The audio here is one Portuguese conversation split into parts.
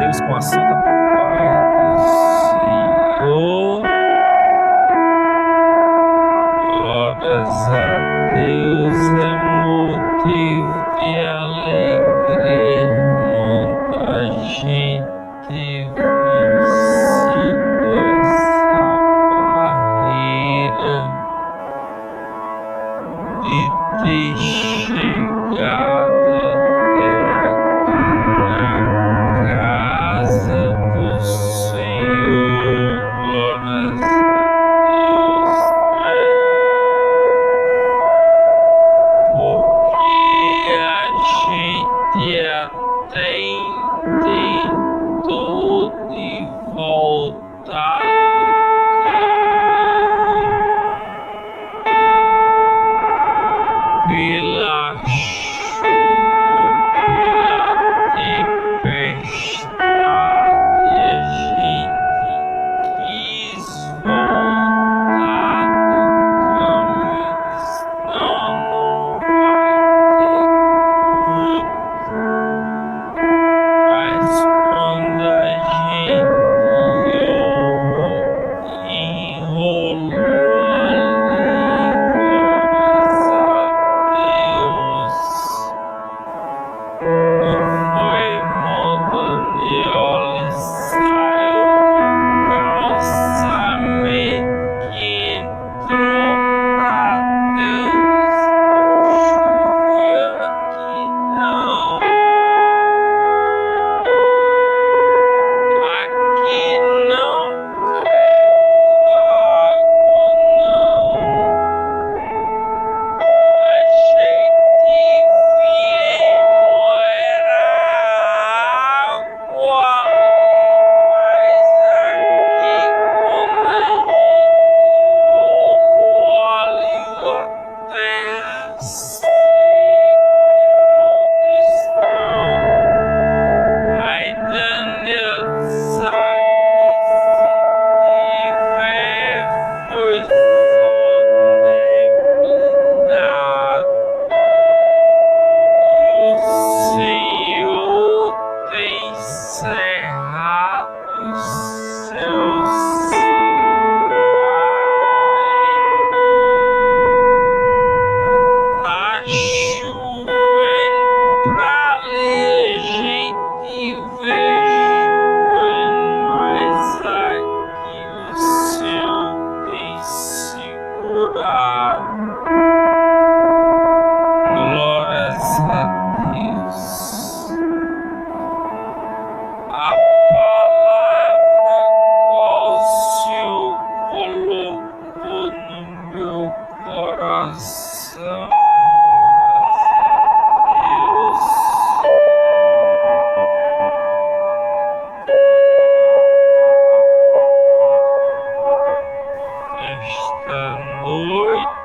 Deus, com a santa paz do Senhor. Glórias a Deus, é motivo de alegria. Muita gente venceu essa barreira de ter chegado na casa do Senhor. Glórias a Deus, porque a gente até tentou de voltar pela chuva, pela tempestade, a gente quis voltar do caminho, senão não vai ter como. Mas quando a gente enrolou foi modo de óleo, saiu calçamento que entrou a Deus, que não, aqui não caiu água, não. Achei que viemos era água, mas aqui quando a gente olhou a terra seca, ai Daniel sabe se tiver foi só neblina. O Senhor tem cerrado os seus tá chovendo pra ler, a gente vê chovendo, mas aqui o Senhor tem segurado. Glórias a Deus. A palavra qual o Senhor colocou no meu coração. Esta noite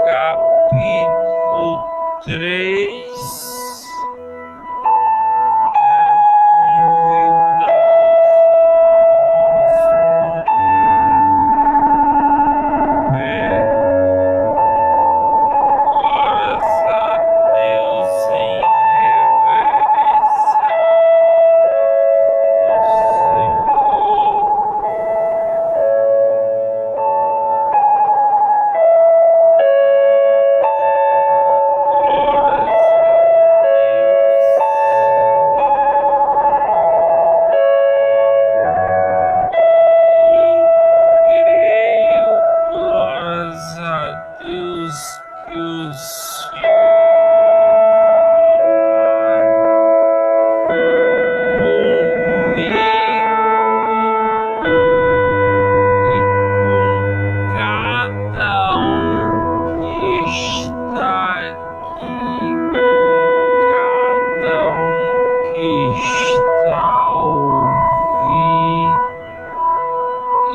capítulo 3.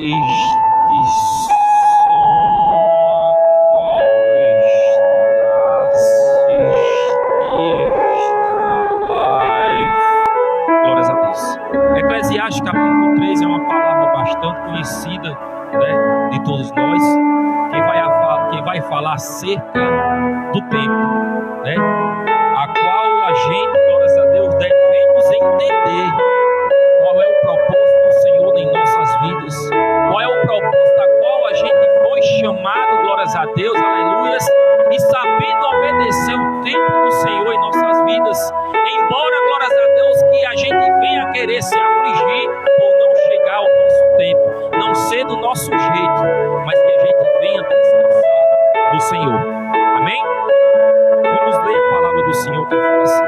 este som vai falar acerca do tempo, né? A qual a gente, glórias a Deus, devemos entender qual é o propósito do Senhor em nossas vidas, qual é o propósito a qual a gente foi chamado, glórias a Deus, aleluias, e sabendo obedecer o tempo do Senhor em nossas vidas, embora, glórias a Deus, que a gente venha querer se afligir por não chegar ao nosso tempo, não ser do nosso jeito, mas que a gente venha descansar do Senhor. Amém? Vamos ler a palavra do Senhor que fala assim.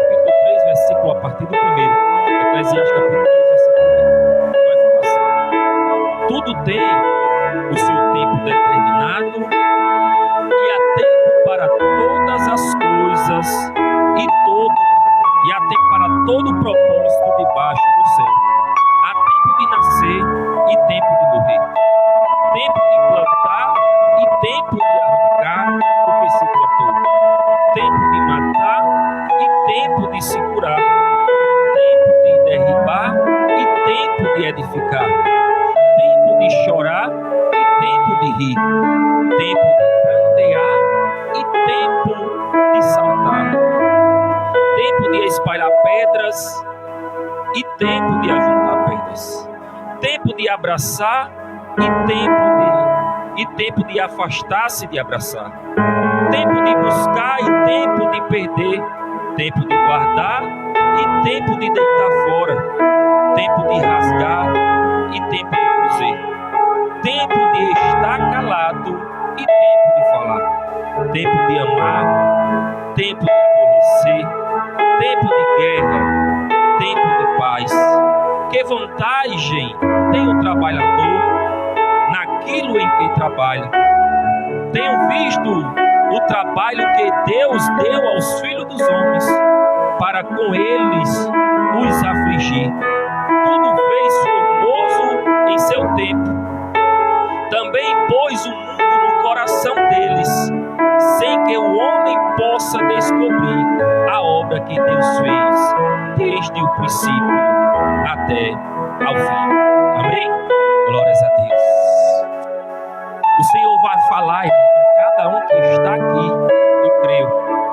Capítulo 3, versículo a partir do 1. Eclesiastes capítulo 3, versículo 1. Vai falar assim: tudo tem o seu tempo determinado, e há tempo para todas as coisas, e há tempo para todo o propósito debaixo do céu. Há tempo de nascer e tempo de morrer, tempo de plantar e tempo de arrancar o que se plantou, tempo de matar e tempo de se curar, tempo de derribar e tempo de edificar, tempo de chorar e tempo de rir, tempo de prantear e tempo de saltar, tempo de espalhar pedras e tempo de ajuntar pedras, tempo de abraçar e tempo de afastar-se de abraçar, tempo de buscar e tempo de perder, tempo de guardar e tempo de deitar fora, tempo de rasgar e tempo de cozer, tempo de estar calado e tempo de falar, tempo de amar, tempo de aborrecer, tempo de guerra, tempo de paz. Que vantagem tem o trabalhador naquilo em que trabalha? Tenho visto o trabalho que Deus deu aos filhos dos homens, para com eles os afligir. Tudo fez formoso em seu tempo. Também pôs o mundo no coração deles, sem que o homem possa descobrir a obra que Deus fez, desde o princípio até ao fim. Amém? Glórias a Deus. O Senhor vai falar, irmão, com cada um que está aqui, eu creio.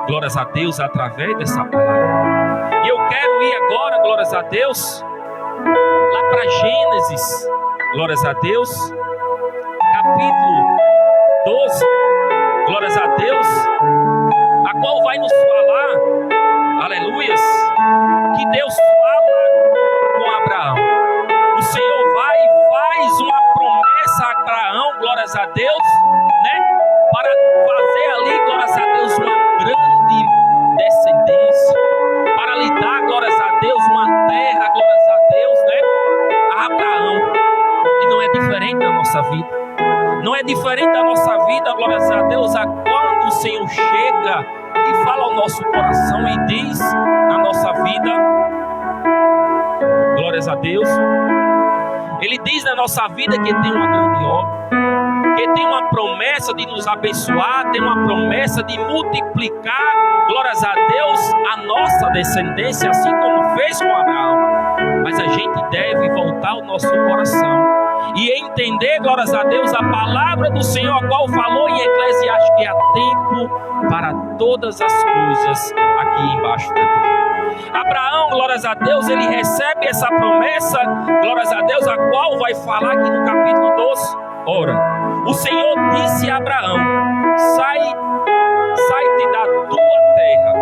Glórias a Deus, através dessa palavra. E eu quero ir agora, glórias a Deus, lá para Gênesis, glórias a Deus, capítulo 12, glórias a Deus, a qual vai nos falar, aleluias, que Deus fala com Abraão. O Senhor vai e faz uma promessa a Abraão, glórias a Deus, né? Para fazer ali, glórias a Deus, uma grande descendência, para lhe dar, glórias a Deus, uma terra, glórias a Deus, né? A Abraão. E não é diferente da nossa vida. Não é diferente da nossa vida, glórias a Deus, a quando o Senhor chega e fala ao nosso coração e diz na nossa vida, glórias a Deus, Ele diz na nossa vida que tem uma grande obra, que tem uma promessa de nos abençoar, tem uma promessa de multiplicar, glórias a Deus, a nossa descendência, assim como fez com Abraão. Mas a gente deve voltar o nosso coração e entender, glórias a Deus, a palavra do Senhor, a qual falou em Eclesiastes, que há tempo para todas as coisas aqui embaixo da terra. Abraão, glórias a Deus, ele recebe essa promessa, glórias a Deus, a qual vai falar aqui no capítulo 12. Ora, o Senhor disse a Abraão: sai-te da tua terra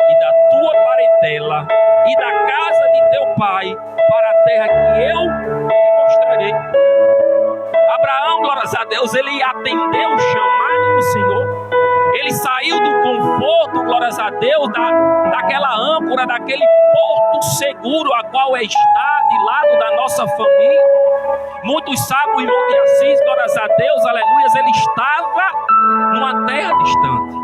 e da tua parentela e da casa de teu pai para a terra que eu te mostrarei. Abraão, glórias a Deus, ele atendeu o chamado do Senhor. Ele saiu do conforto, glórias a Deus, daquela âncora, daquele porto seguro a qual está de lado da nossa família. Muitos sabem, o irmão de Assis, glórias a Deus, aleluias, ele estava numa terra distante.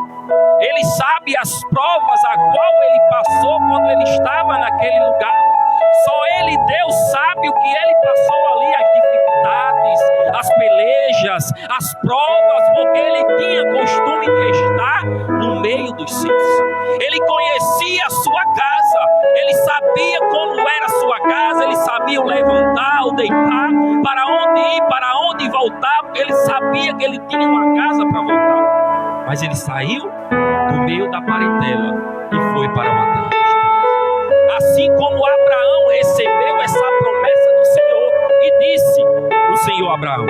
Ele sabe as provas a qual ele passou quando ele estava naquele lugar. Só ele, Deus, sabe o que ele passou ali, as dificuldades, as pelejas, as provas, porque ele tinha costume de estar no meio dos seus. Ele conhecia a sua casa, ele sabia como era a sua casa, ele sabia o levantar, o deitar, para onde ir, para onde voltar. voltar, porque ele sabia que ele tinha uma casa para voltar. Mas ele saiu do meio da parentela e foi para uma terra distante. Assim como Abraão recebeu essa promessa do Senhor e disse o Senhor a Abraão: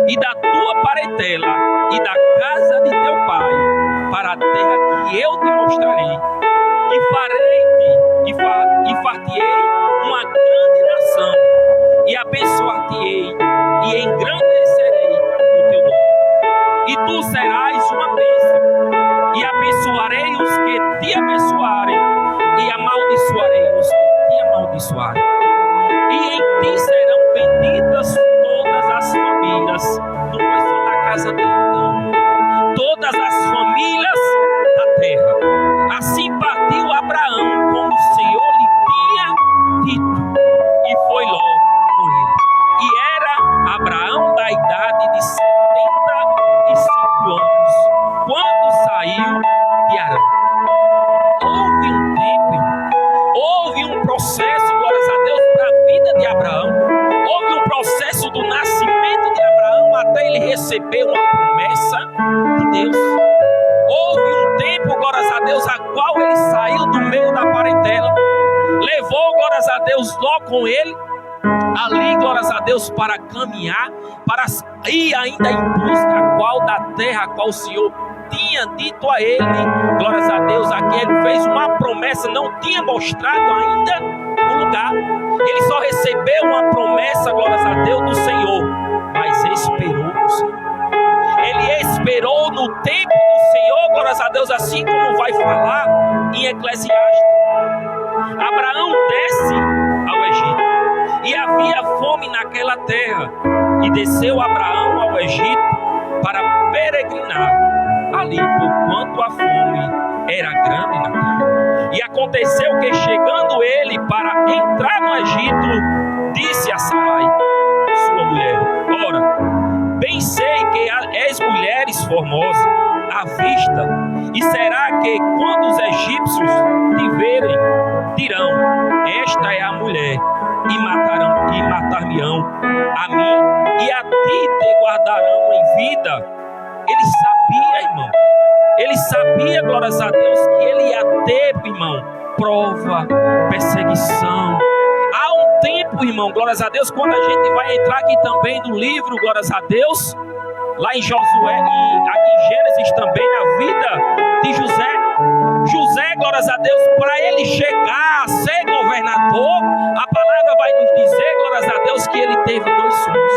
e da tua parentela e da casa de teu pai para a terra que eu te mostrarei, e farei-te e far-te-ei uma grande nação, e abençoar-te-ei e engrandecerei o teu nome, e tu serás uma bênção, e abençoarei os que te abençoarem, e amaldiçoarei os que te amaldiçoarem, e em ti serão benditas todas as famílias. Não foi só da casa dele, não. Todas as famílias da terra. Assim partiu Abraão, como o Senhor lhe tinha dito, e foi logo com ele. E era Abraão da idade de 75 anos, quando saiu de Arã. Houve um tempo, irmão. Houve um processo, glórias a Deus, para a vida de Abraão. Houve um processo do nascimento de Abraão até ele receber uma promessa de Deus. Houve um tempo, glórias a Deus, a qual ele saiu do meio da parentela, levou, glórias a Deus, Ló com ele, ali, glórias a Deus, para caminhar, para ir ainda em busca qual da terra, a qual o Senhor tinha dito a ele, glórias a Deus, aqui ele fez uma promessa, não tinha mostrado ainda o lugar, ele só recebeu uma promessa, glórias a Deus, do Senhor, mas esperou o Senhor. Ele esperou no tempo do Senhor, glórias a Deus, assim como vai falar em Eclesiastes. Abraão desce ao Egito, e havia fome naquela terra, e desceu Abraão ao Egito para peregrinar ali, porquanto a fome era grande na terra. E aconteceu que, chegando ele para entrar no Egito, disse a Sarai, sua mulher: ora, bem sei que és mulheres formosa à vista, e será que quando os egípcios te verem, dirão: esta é a mulher, e matar-me-ão a mim, e a ti te guardarão em vida. Ele sabia, irmão, ele sabia, glórias a Deus, que ele ia ter, irmão, prova, perseguição. Há um tempo, irmão, glórias a Deus, quando a gente vai entrar aqui também no livro, glórias a Deus, lá em Josué e aqui em Gênesis também, na vida de José. José, glórias a Deus, para ele chegar a ser governador, a palavra vai nos dizer, glórias a Deus, que ele teve 2 sonhos.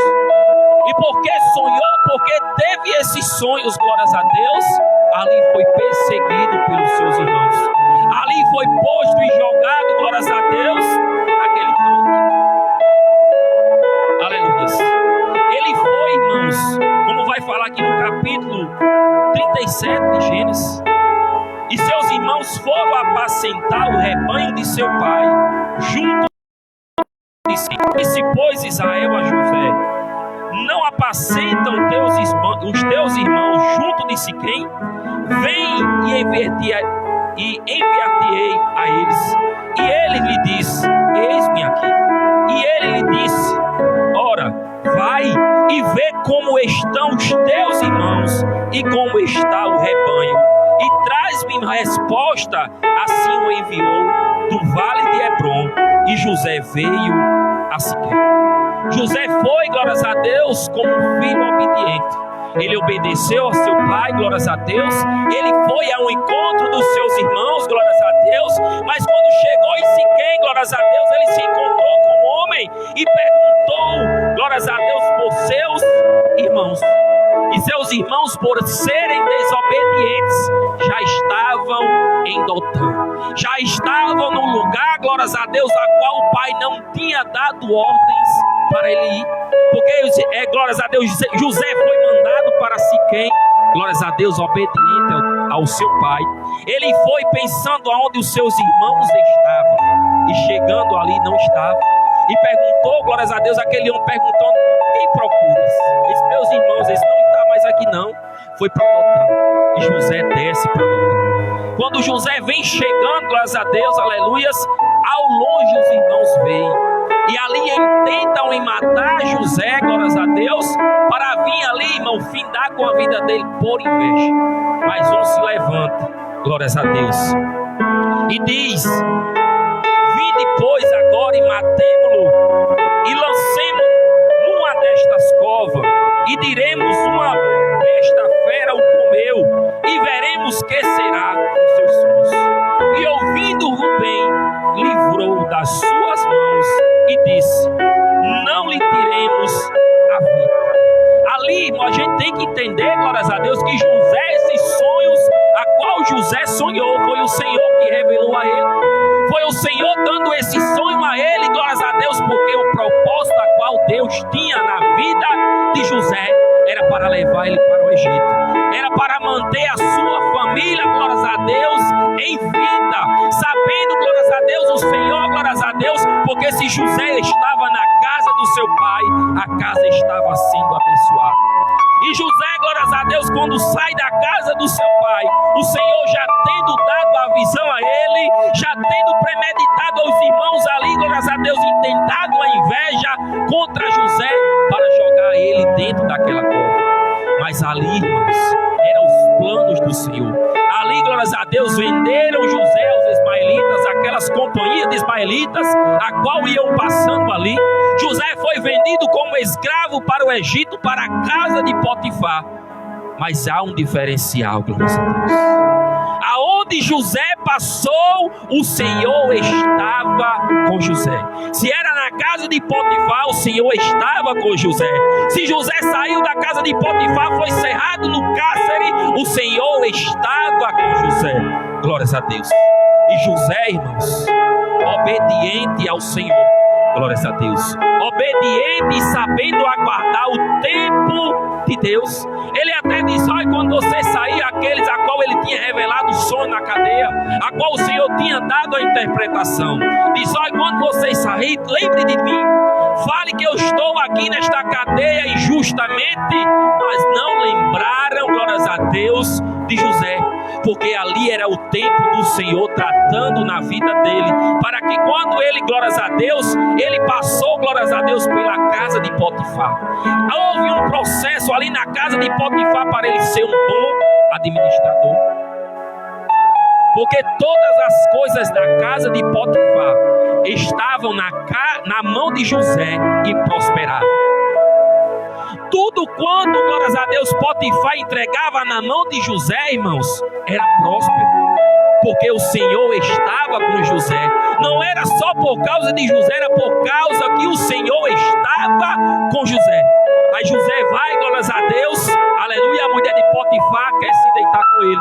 E porque sonhou, porque teve esses sonhos, glórias a Deus, ali foi perseguido pelos seus irmãos. Ali foi posto e jogado, glórias a Deus, naquele tanque. Aleluia. Ele foi, irmãos, como vai falar aqui no capítulo 37 de Gênesis. E seus irmãos foram apacentar o rebanho de seu pai, junto de si. Disse, pois, Israel a José: não apacentam os teus irmãos junto de Siquém? Vem e enviar-te-ei a eles. E ele lhe disse: eis-me aqui. E ele lhe disse: ora, vai e vê como estão os teus irmãos e como está o rebanho, e traz-me resposta. Assim o enviou do vale de Hebrom, e José veio a Siquém. José foi, glórias a Deus, como um filho obediente. Ele obedeceu ao seu pai, glórias a Deus. Ele foi ao encontro dos seus irmãos, glórias a Deus. Mas quando chegou em Siquém, glórias a Deus, ele se encontrou com um homem e perguntou, glórias a Deus, por seus irmãos. E seus irmãos, por serem desobedientes, já estavam em Dotã, já estavam no lugar, glórias a Deus, a qual o pai não tinha dado ordens para ele ir. Porque, glórias a Deus, José foi mandado para Siquém, glórias a Deus, obediente ao seu pai. Ele foi pensando aonde os seus irmãos estavam, e chegando ali não estava. E perguntou, glórias a Deus, aquele homem perguntando: quem procuras? Eles, meus irmãos, eles não estão mais aqui não. Foi para Dotã. E José desce para Dotã. Quando José vem chegando, glórias a Deus, aleluias, ao longe os irmãos veem. E ali intentam em matar José, glórias a Deus, para vir ali, irmão, findar com a vida dele por inveja. Mas um se levanta, glórias a Deus, e diz: vinde, pois, agora e matemo-lo, e lancemo numa destas covas, e diremos: uma besta fera o comeu, e veremos que será os seus sonhos. E ouvindo Rubem, livrou das suas mãos e disse: não lhe tiremos a vida. Ali, irmão, a gente tem que entender, glórias a Deus, que José, esses sonhos a qual José sonhou, foi o Senhor que revelou a ele. Foi o Senhor dando esse sonho a ele, glórias a Deus, porque o propósito a qual Deus tinha na vida de José era para levar ele para o Egito, era para manter a sua família, glórias a Deus, em vida, sabendo, glórias a Deus, o Senhor, glórias a Deus, porque se José estava na casa do seu pai, a casa estava sendo abençoada. E José, glórias a Deus, quando sai da casa do seu pai, o Senhor já tendo dado a visão a ele, já tendo premeditado aos irmãos ali, glórias a Deus, intentado a inveja contra José para jogar ele dentro daquela cova. Mas ali, irmãos, eram os planos do Senhor. Ali, glórias a Deus, venderam José aos ismaelitas, aquelas companhias de ismaelitas, a qual iam passando ali. José foi vendido como escravo para o Egito, para a casa de Potifar. Mas há um diferencial, glórias a Deus. Aonde José passou, o Senhor estava com José. Se era na casa de Potifar, o Senhor estava com José. Se José saiu da casa de Potifar, foi cerrado no cárcere, o Senhor estava com José. Glórias a Deus. E José, irmãos, obediente ao Senhor, glórias a Deus, obediente e sabendo aguardar o tempo de Deus. Ele até diz: olha, quando você sair, aqueles a qual ele tinha revelado o sonho na cadeia, a qual o Senhor tinha dado a interpretação, diz: olha, quando vocês saírem, lembre de mim, fale que eu estou aqui nesta cadeia injustamente. Mas não lembraram, glórias a Deus, de José, porque ali era o tempo do Senhor tratando na vida dele, para que quando ele, glórias a Deus, ele passou, glórias a Deus, pela casa de Potifar. Houve um processo ali na casa de Potifar para ele ser um bom administrador, porque todas as coisas da casa de Potifar estavam na mão de José e prosperavam. Tudo quanto, glórias a Deus, Potifar entregava na mão de José, irmãos, era próspero, porque o Senhor estava com José. Não era só por causa de José, era por causa que o Senhor estava com José. Aí José vai, glórias a Deus, aleluia, a mulher de Potifar quer se deitar com ele,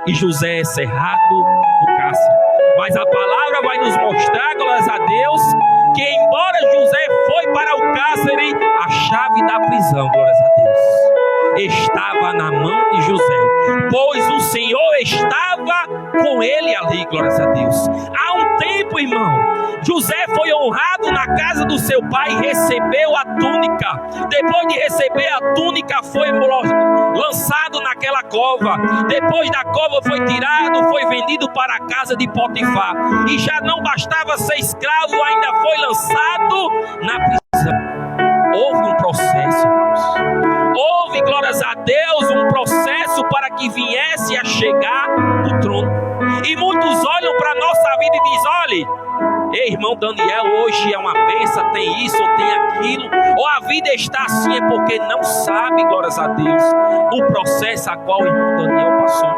e José é cerrado no cárcere. Mas a palavra vai nos mostrar, glórias a Deus, que embora José foi para o cárcere, a chave da prisão, glórias a Deus, estava na mão de José, pois o Senhor estava com ele ali, glórias a Deus. Há um tempo, irmão, José foi honrado na casa do seu pai e recebeu a túnica. Depois de receber a túnica, foi lançado naquela cova. Depois da cova foi tirado, foi vendido para a casa de Potifar. E já não bastava ser escravo, ainda foi lançado na prisão. Houve um processo, irmãos. Houve, glórias a Deus, um processo para que viesse a chegar no trono. E muitos olham para a nossa vida e dizem: olha, ei, irmão Daniel, hoje é uma bênção, tem isso ou tem aquilo, ou a vida está assim, é porque não sabe, glórias a Deus, o processo a qual o irmão Daniel passou.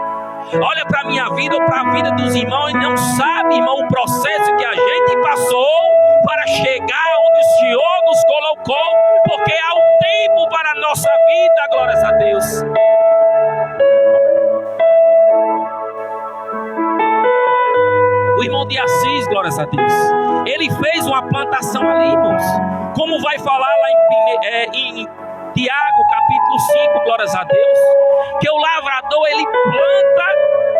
Olha para a minha vida ou para a vida dos irmãos e não sabe, irmão, o processo que a gente passou para chegar onde o Senhor nos colocou, porque há um tempo para a nossa vida, glórias a Deus. O irmão de Assis, glórias a Deus, ele fez uma plantação ali, irmãos, como vai falar lá em Tiago, capítulo 5, glórias a Deus, que o lavrador, ele planta,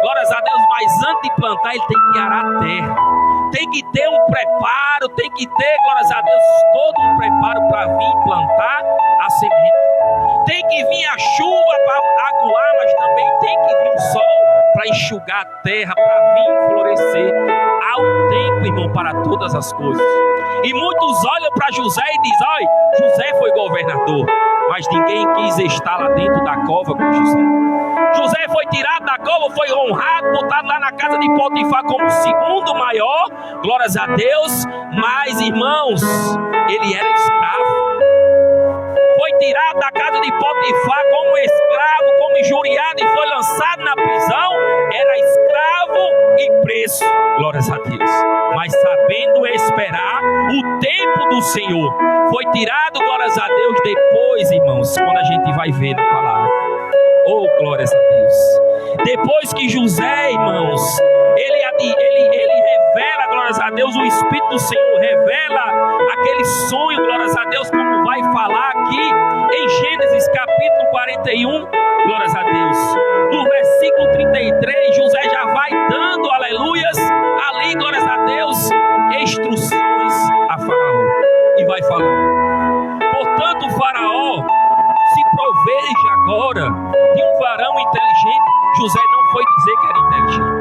glórias a Deus, mas antes de plantar, ele tem que arar a terra, tem que ter um preparo, tem que ter, glórias a Deus, todo um preparo para vir plantar a semente. Tem que vir a chuva para aguar, mas também tem que vir o sol para enxugar a terra, para vir florescer. Há um tempo, irmão, para todas as coisas. E muitos olham para José e dizem: olha, José foi governador, mas ninguém quis estar lá dentro da cova com José. José foi tirado da cova, foi honrado, botado lá na casa de Potifar como o segundo maior, glórias a Deus. Mas, irmãos, ele era escravo. Foi tirado da casa de Potifar como escravo, como injuriado, e foi lançado na prisão. Era escravo e preso, glórias a Deus. Mas sabendo esperar o tempo do Senhor, foi tirado, glórias a Deus, depois, irmãos, quando a gente vai ver na palavra. Oh, glórias a Deus. Depois que José, irmãos, ele revela, glórias a Deus, o Espírito do Senhor revela aquele sonho, glórias a Deus, como vai falar aqui em Gênesis capítulo 41, glórias a Deus. No versículo 33, José já vai dando, aleluias, ali, glórias a Deus, instruções a Faraó. E vai falando: portanto, Faraó, se proveja agora de um varão inteligente. José não foi dizer que era inteligente.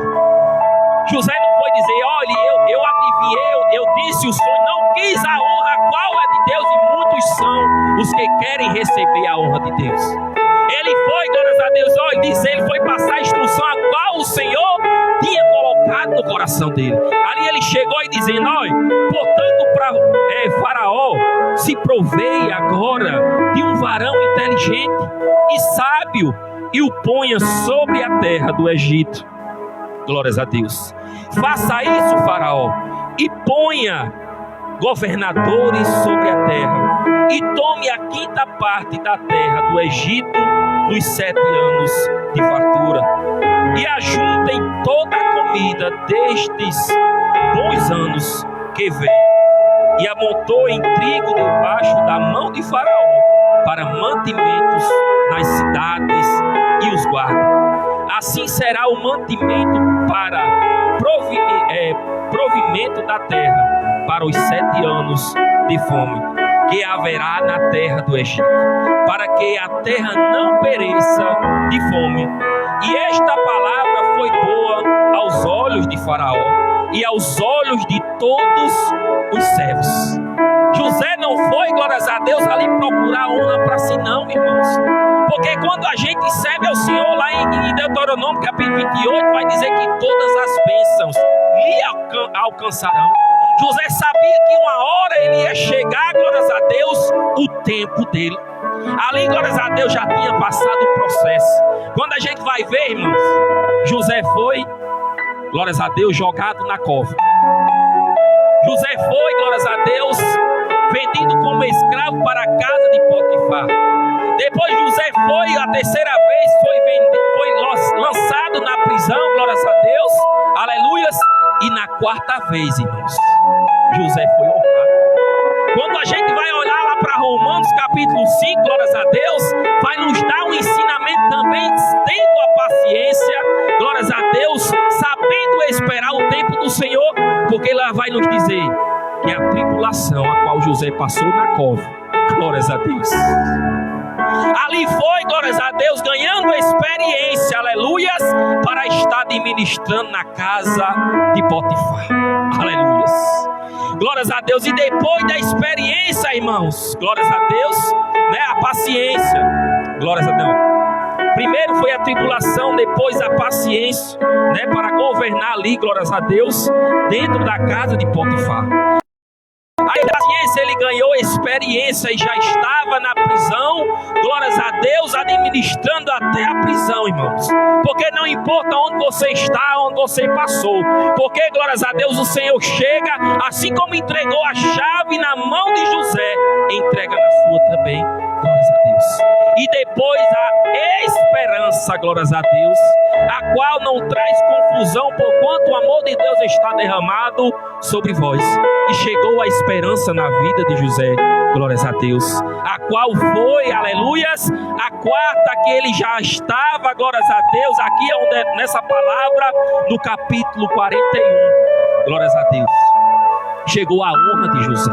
José não foi dizer: olha, eu adivinhei, eu disse o sonho, não quis a honra qual é de Deus, e muitos são os que querem receber a honra de Deus. Ele foi, glórias a Deus, olha, diz ele, foi passar a instrução a qual o Senhor tinha colocado no coração dele. Ali ele chegou e dizendo: olha, portanto, para Faraó, se proveia agora de um varão inteligente e sábio, e o ponha sobre a terra do Egito. Glórias a Deus. Faça isso, Faraó, e ponha governadores sobre a terra, e tome a quinta parte da terra do Egito nos 7 anos de fartura, e ajuntem toda a comida destes bons anos que vem. E amontou em trigo debaixo da mão de Faraó para mantimentos nas cidades, e os guarda. Assim será o mantimento para provimento da terra para os 7 anos de fome que haverá na terra do Egito, para que a terra não pereça de fome. E esta palavra foi boa aos olhos de Faraó e aos olhos de todos os servos. José não foi, glórias a Deus, ali procurar honra para si não, irmãos. Porque quando a gente serve ao Senhor, lá em Deuteronômio capítulo 28, vai dizer que todas as bênçãos lhe alcançarão. José sabia que uma hora ele ia chegar, glórias a Deus, o tempo dele. Ali, glórias a Deus, já tinha passado o processo. Quando a gente vai ver, irmãos, José foi, glórias a Deus, jogado na cova. José foi, glórias a Deus, vendido como escravo para a casa de Potifar. Depois José foi, a terceira vez, foi lançado na prisão, glórias a Deus, aleluias. E na quarta vez, irmãos, José foi honrado. Quando a gente vai olhar lá para Romanos capítulo 5, glórias a Deus, vai nos dar um ensinamento também, tendo a paciência, glórias a Deus, sabendo esperar o tempo do Senhor, porque lá vai nos dizer que a tribulação a qual José passou na cova, glórias a Deus, ali foi, glórias a Deus, ganhando experiência, aleluias, para estar administrando na casa de Potifar, aleluias, glórias a Deus. E depois da experiência, irmãos, glórias a Deus, né, a paciência, glórias a Deus. Primeiro foi a tribulação, depois a paciência, né, para governar ali, glórias a Deus, dentro da casa de Potifar. A paciência, ele ganhou experiência e já estava na prisão, glórias a Deus, administrando até a prisão, irmãos. Porque não importa onde você está, onde você passou, porque, glórias a Deus, o Senhor chega, assim como entregou a chave na mão de José, entrega na sua também, glórias a Deus. E depois a esperança, glórias a Deus, a qual não traz confusão, porquanto o amor de Deus está derramado sobre vós. E chegou a esperança na vida de José, glórias a Deus, a qual foi, aleluias, a quarta que ele já estava, glórias a Deus, aqui nessa palavra, no capítulo 41, glórias a Deus, chegou a honra de José.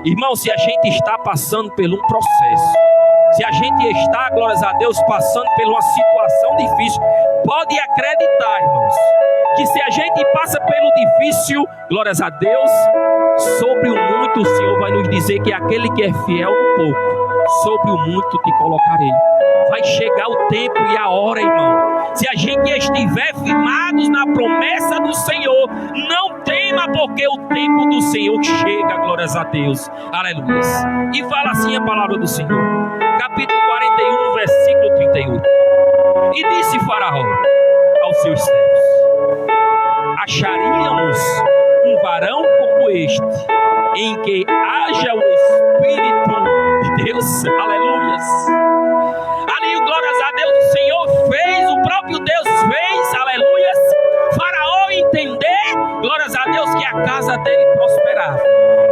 Irmão, se a gente está passando por um processo, se a gente está, glórias a Deus, passando por uma situação difícil, pode acreditar, irmãos, que se a gente passa pelo difícil, glórias a Deus, sobre o muito o Senhor vai nos dizer que aquele que é fiel no pouco, sobre o muito te colocarei. Vai chegar o tempo e a hora, irmão. Se a gente estiver firmados na promessa do Senhor, não tema, porque o tempo do Senhor chega, glórias a Deus. Aleluia. E fala assim a palavra do Senhor. Capítulo 41, versículo 38. E disse Faraó aos seus servos: acharíamos um varão como este, em que haja o Espírito de Deus? Aleluias. Ali, glórias a Deus, o Senhor fez, o próprio Deus fez, aleluias. Faraó entender, glórias a Deus, que a casa dele prosperava,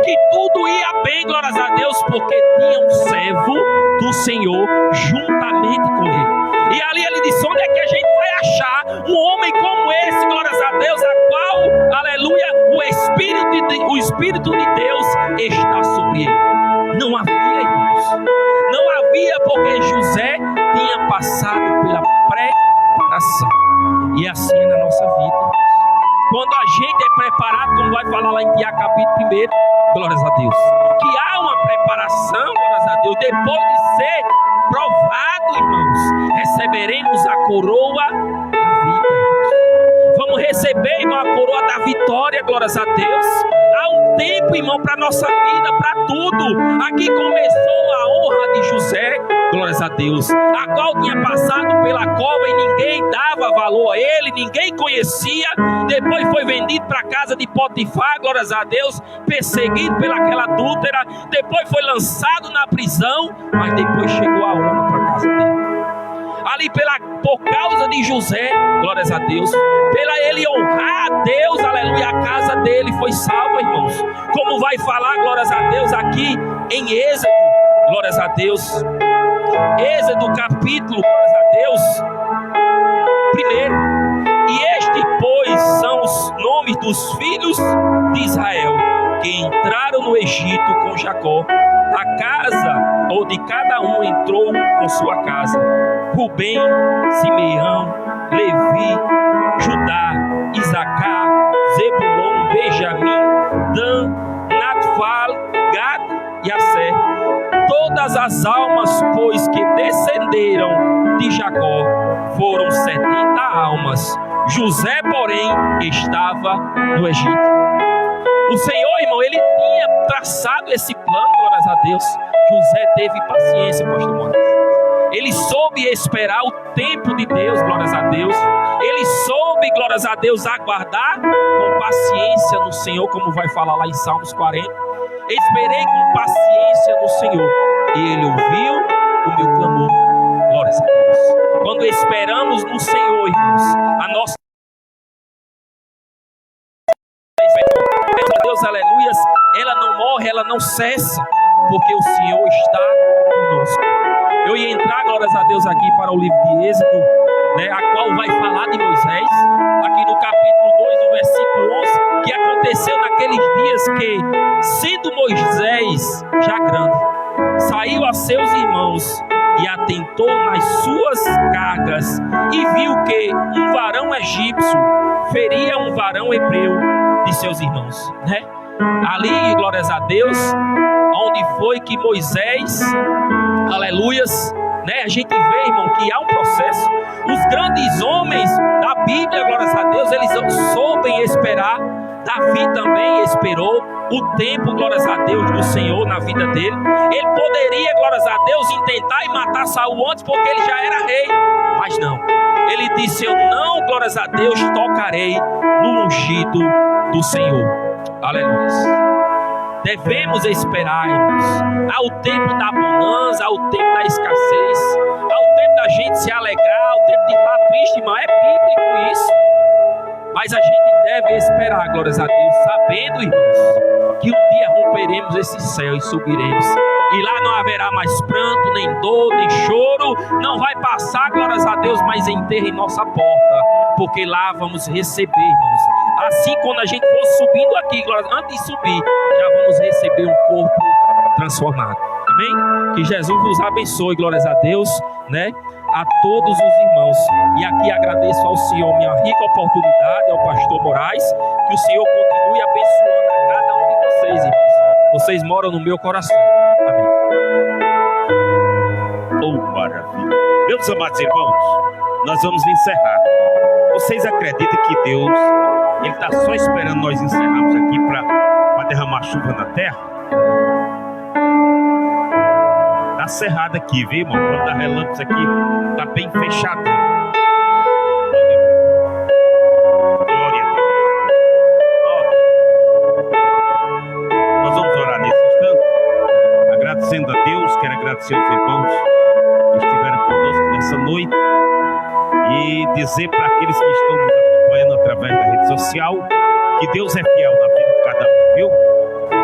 que tudo ia bem, glórias a Deus, porque tinha um servo do Senhor juntamente com ele. E ali ele disse: onde é que a gente vai achar um homem como esse, glórias a Deus, a qual, aleluia, o Espírito de Deus está sobre ele? Não havia, irmãos. Não havia, porque José tinha passado pela preparação. E assim é na nossa vida. Quando a gente é preparado, como vai falar lá em Tiago capítulo 1, glórias a Deus, que há uma preparação, glórias a Deus, depois de ser provado, irmãos, receberemos a coroa da vida, irmãos. Vamos receber, irmão, a coroa da vitória, glórias a Deus. Há um tempo, irmão, para a nossa vida, para tudo. Aqui começou a honra de José, glórias a Deus, a qual tinha passado pela cova e ninguém dava valor a ele, ninguém conhecia. Depois foi vendido para a casa de Potifar, glórias a Deus, perseguido pelaquela adúltera. Depois foi lançado na prisão, mas depois chegou a honra para a casa dele. Ali por causa de José, glórias a Deus, pela ele honrar a Deus, aleluia, a casa dele foi salva, irmãos. Como vai falar, glórias a Deus, aqui em Êxodo, glórias a Deus, Êxodo capítulo, glórias a Deus, 1. E este, pois, são os nomes dos filhos de Israel, que entraram no Egito com Jacó. A casa, ou de cada um entrou com sua casa: Rubem, Simeão, Levi, Judá, Isacar, Zebulon, Benjamim, Dan, Naphtali, Gad e Asser. Todas as almas, pois, que descenderam de Jacó foram 70 almas. José, porém, estava no Egito. O Senhor, irmão, ele tinha traçado esse plano, glórias a Deus. José teve paciência, pastor Moraes. Ele soube esperar o tempo de Deus, glórias a Deus. Ele soube, glórias a Deus, aguardar com paciência no Senhor, como vai falar lá em Salmos 40. Esperei com paciência no Senhor, e Ele ouviu o meu clamor, glórias a Deus. Quando esperamos no Senhor, irmãos, a nossa Deus, aleluias, ela não morre, ela não cessa, porque o Senhor está conosco. Eu ia entrar, glórias a Deus, aqui para o livro de Êxodo, né, a qual vai falar de Moisés, aqui no capítulo 2, do versículo 11, que aconteceu naqueles dias que, sendo Moisés já grande, saiu a seus irmãos e atentou nas suas cargas e viu que um varão egípcio feria um varão hebreu de seus irmãos, né? Ali, glórias a Deus, onde foi que Moisés, aleluias, né? A gente vê, irmão, que há um processo. Os grandes homens da Bíblia, glórias a Deus, eles soubem esperar. Davi também esperou o tempo, glórias a Deus, do Senhor na vida dele. Ele poderia, glórias a Deus, intentar e matar Saul antes, porque ele já era rei, mas não. Ele disse: eu não, glórias a Deus, tocarei no ungido do Senhor. Aleluia. Devemos esperar, irmãos. Há o tempo da bonança, há o tempo da escassez, há o tempo da gente se alegrar, há o tempo de estar triste, irmão. É bíblico isso. Mas a gente deve esperar, glórias a Deus, sabendo, irmãos, que um dia romperemos esse céu e subiremos. E lá não haverá mais pranto, nem dor, nem choro. Não vai passar, glórias a Deus, mais enterro em nossa porta. Porque lá vamos receber, irmãos. Assim, quando a gente for subindo aqui, glórias, antes de subir, já vamos receber um corpo transformado. Amém? Que Jesus nos abençoe, glórias a Deus, né? a todos os irmãos. E aqui agradeço ao Senhor minha rica oportunidade, ao pastor Moraes, que o Senhor continue abençoando a cada um de vocês, irmãos. Vocês moram no meu coração. Amém. Oh, maravilha. Meus amados irmãos, nós vamos encerrar. Vocês acreditam que Deus, Ele está só esperando nós encerrarmos aqui para derramar chuva na terra? Está cerrado aqui, viu, irmão? Quando dá relâmpagos aqui, está bem fechado. Glória a Deus. Nós vamos orar nesse instante, agradecendo a Deus. Quero agradecer aos irmãos que estiveram conosco nessa noite e dizer para aqueles que estão nos acompanhando através da rede social que Deus é fiel na vida de cada um, viu?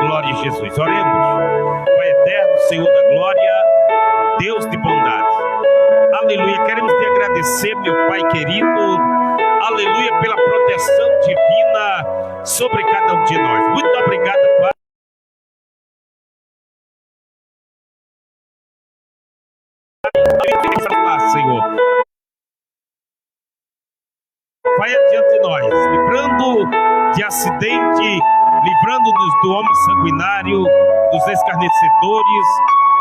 Glória a Jesus. Oremos. Pai eterno, Senhor da glória, Deus de bondade, aleluia, queremos te agradecer, meu Pai querido, aleluia, pela proteção divina sobre cada um de nós. Muito obrigado, Pai. Senhor, vai adiante de nós, livrando de acidente, livrando-nos do homem sanguinário, dos escarnecedores,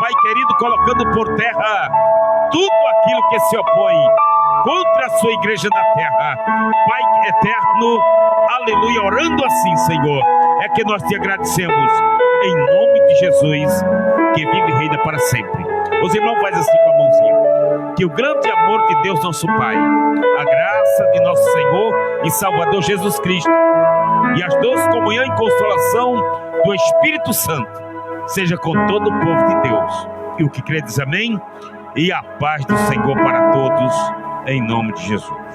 Pai querido, colocando por terra tudo aquilo que se opõe contra a sua igreja na terra. Pai eterno, aleluia, orando assim, Senhor, é que nós te agradecemos, em nome de Jesus, que vive e reina para sempre. Os irmãos fazem assim com a mãozinha. Que o grande amor de Deus nosso Pai, a graça de nosso Senhor e Salvador Jesus Cristo e as doces comunhão e consolação do Espírito Santo seja com todo o povo de Deus. E o que crê diz amém. E a paz do Senhor para todos, em nome de Jesus.